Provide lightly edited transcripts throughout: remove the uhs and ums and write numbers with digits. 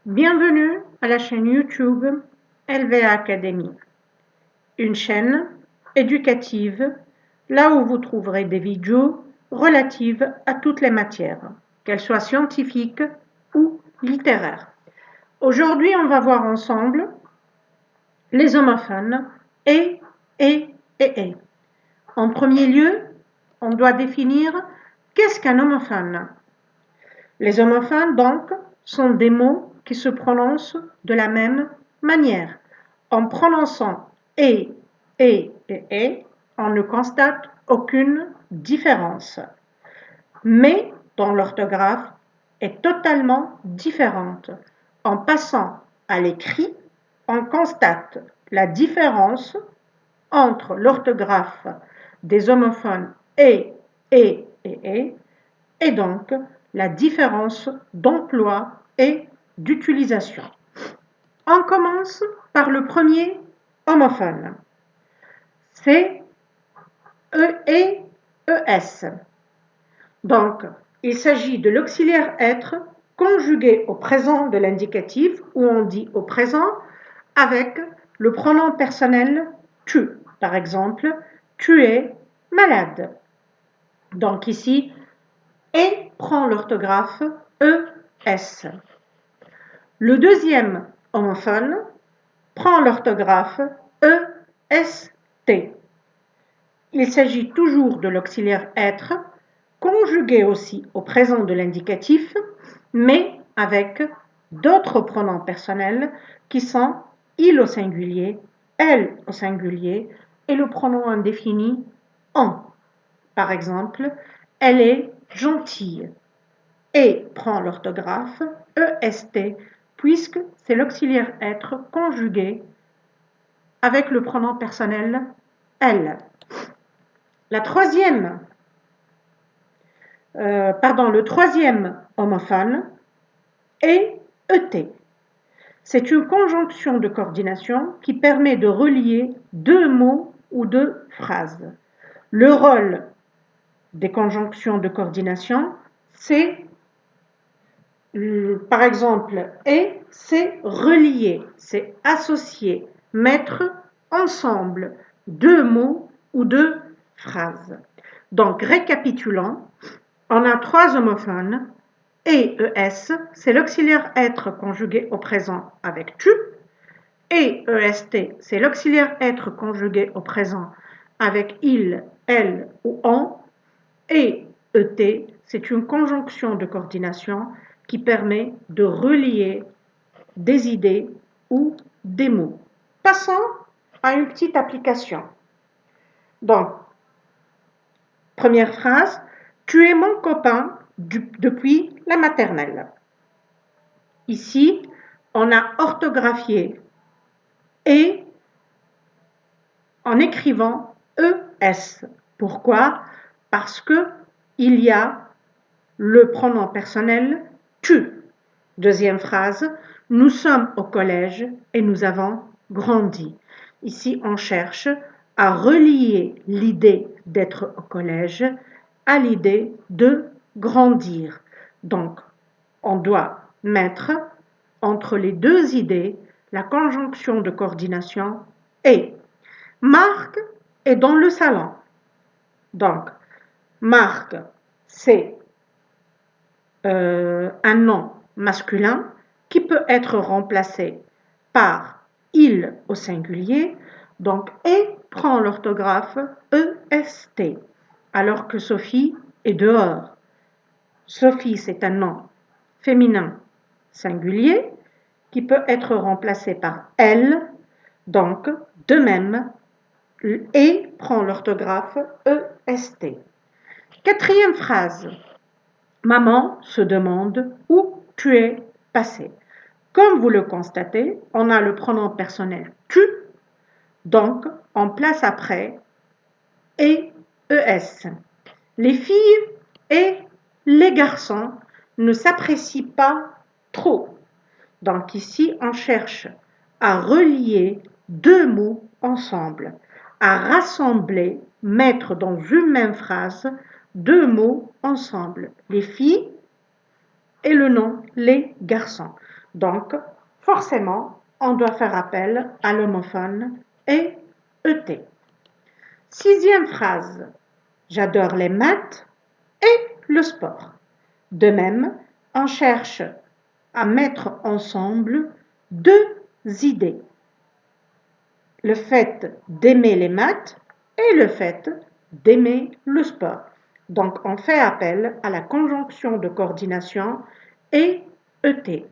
Bienvenue à la chaîne YouTube LVA Academy, une chaîne éducative là où vous trouverez des vidéos relatives à toutes les matières, qu'elles soient scientifiques ou littéraires. Aujourd'hui, on va voir ensemble les homophones et. En premier lieu, on doit définir qu'est-ce qu'un homophone. Les homophones, donc, sont des mots qui se prononcent de la même manière. En prononçant et, on ne constate aucune différence. Mais dont l'orthographe est totalement différente. En passant à l'écrit, on constate la différence entre l'orthographe des homophones et, et donc la différence d'emploi et d'utilisation. On commence par le premier homophone. C'est ES. Donc, il s'agit de l'auxiliaire être conjugué au présent de l'indicatif, où on dit au présent, avec le pronom personnel tu. Par exemple, tu es malade. Donc ici, et prend l'orthographe ES. Le deuxième homophone prend l'orthographe EST. Il s'agit toujours de l'auxiliaire être, conjugué aussi au présent de l'indicatif, mais avec d'autres pronoms personnels qui sont il au singulier, elle au singulier et le pronom indéfini en. Par exemple, elle est gentille. Et prend l'orthographe EST puisque c'est l'auxiliaire être conjugué avec le pronom personnel elle. Le troisième homophone est ET. C'est une conjonction de coordination qui permet de relier deux mots ou deux phrases. Le rôle des conjonctions de coordination, c'est, par exemple, et c'est relier, c'est associer, mettre ensemble deux mots ou deux phrases. Donc, récapitulons, on a trois homophones, et ES, c'est l'auxiliaire être conjugué au présent avec tu, et EST, c'est l'auxiliaire être conjugué au présent avec il, elle ou on, et ET, c'est une conjonction de coordination qui permet de relier des idées ou des mots. Passons à une petite application. Donc, première phrase, tu es mon copain depuis la maternelle. Ici, on a orthographié et en écrivant ES. Pourquoi? Parce qu'il y a le pronom personnel tu. Deuxième phrase, nous sommes au collège et nous avons grandi. Ici, on cherche à relier l'idée d'être au collège à l'idée de grandir. Donc, on doit mettre entre les deux idées la conjonction de coordination et. Marc est dans le salon. Donc, Marc, c'est un nom masculin qui peut être remplacé par il au singulier. Donc, et prend l'orthographe EST, alors que Sophie est dehors. Sophie, c'est un nom féminin singulier qui peut être remplacé par elle. Donc, de même, et prend l'orthographe EST. Quatrième phrase. Maman se demande où tu es passé. Comme vous le constatez, on a le pronom personnel tu, donc on place après et ES. Les filles et les garçons ne s'apprécient pas trop. Donc ici, on cherche à relier deux mots ensemble, à rassembler, mettre dans une même phrase deux mots ensemble, les filles et le nom les garçons. Donc, forcément, on doit faire appel à l'homophone et ET. 6e phrase. J'adore les maths et le sport. De même, on cherche à mettre ensemble deux idées. Le fait d'aimer les maths et le fait d'aimer le sport. Donc, on fait appel à la conjonction de coordination et ET.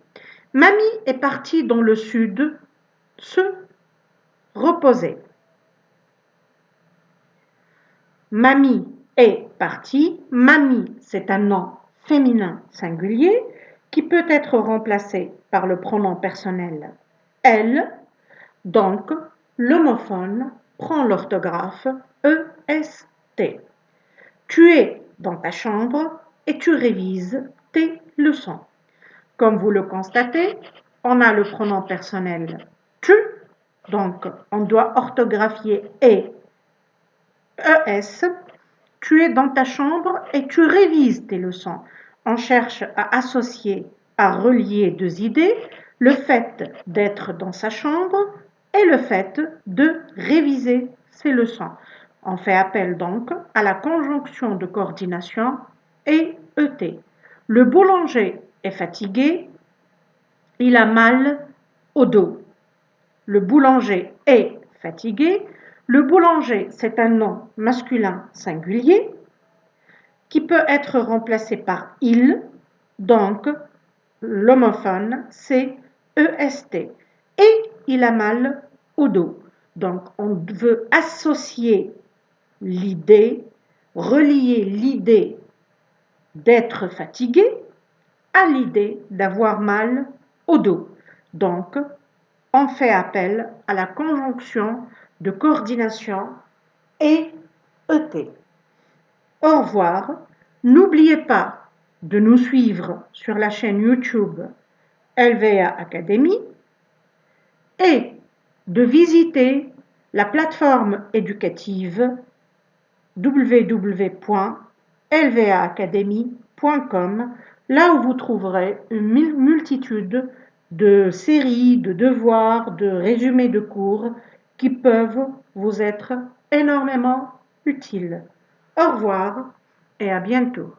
Mamie est partie dans le sud se reposer. Mamie est partie. Mamie, c'est un nom féminin singulier qui peut être remplacé par le pronom personnel elle. Donc, l'homophone prend l'orthographe EST. Tu es dans ta chambre et tu révises tes leçons. Comme vous le constatez, on a le pronom personnel tu, donc on doit orthographier ES. Tu es dans ta chambre et tu révises tes leçons. On cherche à associer, à relier deux idées, le fait d'être dans sa chambre et le fait de réviser ses leçons. On fait appel donc à la conjonction de coordination et ET. Le boulanger est fatigué, il a mal au dos. Le boulanger est fatigué. Le boulanger, c'est un nom masculin singulier qui peut être remplacé par il, donc l'homophone, c'est EST. Et il a mal au dos. Donc on veut associer l'idée, relier l'idée d'être fatigué à l'idée d'avoir mal au dos. Donc, on fait appel à la conjonction de coordination et ET. Au revoir. N'oubliez pas de nous suivre sur la chaîne YouTube LVA Academy et de visiter la plateforme éducative www.lvaacademy.com, là où vous trouverez une multitude de séries, de devoirs, de résumés de cours qui peuvent vous être énormément utiles. Au revoir et à bientôt.